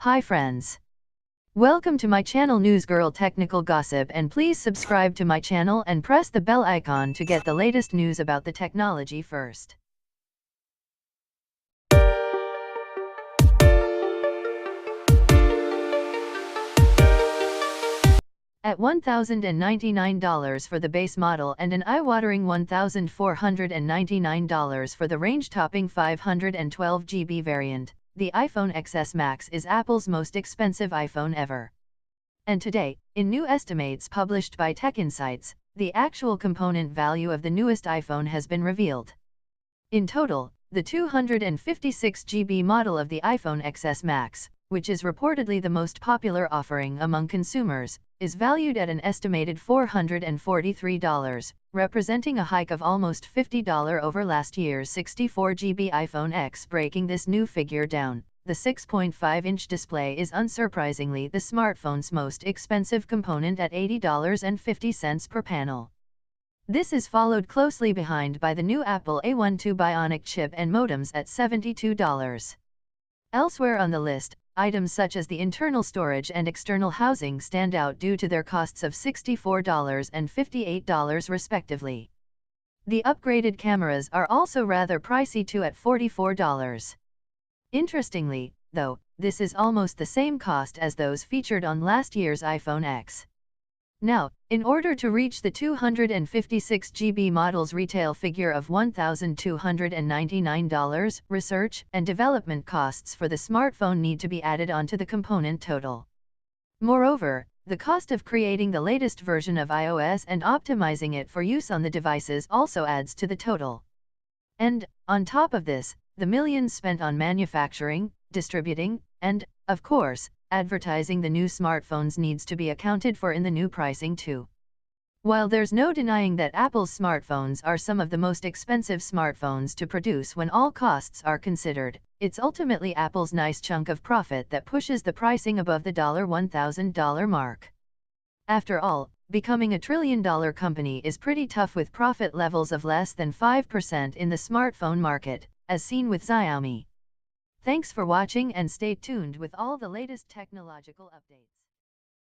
Hi friends. Welcome to my channel Newsgirl Technical Gossip, and please subscribe to my channel and press the bell icon to get the latest news about the technology first. At $1,099 for the base model and an eye-watering $1,499 for the range-topping 512 GB variant, the iPhone XS Max is Apple's most expensive iPhone ever. And today, in new estimates published by TechInsights, the actual component value of the newest iPhone has been revealed. In total, the 256 GB model of the iPhone XS Max, which is reportedly the most popular offering among consumers, is valued at an estimated $443, representing a hike of almost $50 over last year's 64 GB iPhone X. Breaking this new figure down, the 6.5-inch display is unsurprisingly the smartphone's most expensive component at $80.50 per panel. This is followed closely behind by the new Apple A12 Bionic chip and modems at $72. Elsewhere on the list, items such as the internal storage and external housing stand out due to their costs of $64 and $58 respectively. The upgraded cameras are also rather pricey too, at $44. Interestingly, though, this is almost the same cost as those featured on last year's iPhone X. Now, in order to reach the 256 GB model's retail figure of $1,299, research and development costs for the smartphone need to be added onto the component total. Moreover, the cost of creating the latest version of iOS and optimizing it for use on the devices also adds to the total. And, on top of this, the millions spent on manufacturing, distributing, and, of course, advertising the new smartphones needs to be accounted for in the new pricing too. While there's no denying that Apple's smartphones are some of the most expensive smartphones to produce when all costs are considered, it's ultimately Apple's nice chunk of profit that pushes the pricing above the $1,000 mark. After all, becoming a trillion-dollar company is pretty tough with profit levels of less than 5% in the smartphone market, as seen with Xiaomi. Thanks for watching and stay tuned with all the latest technological updates.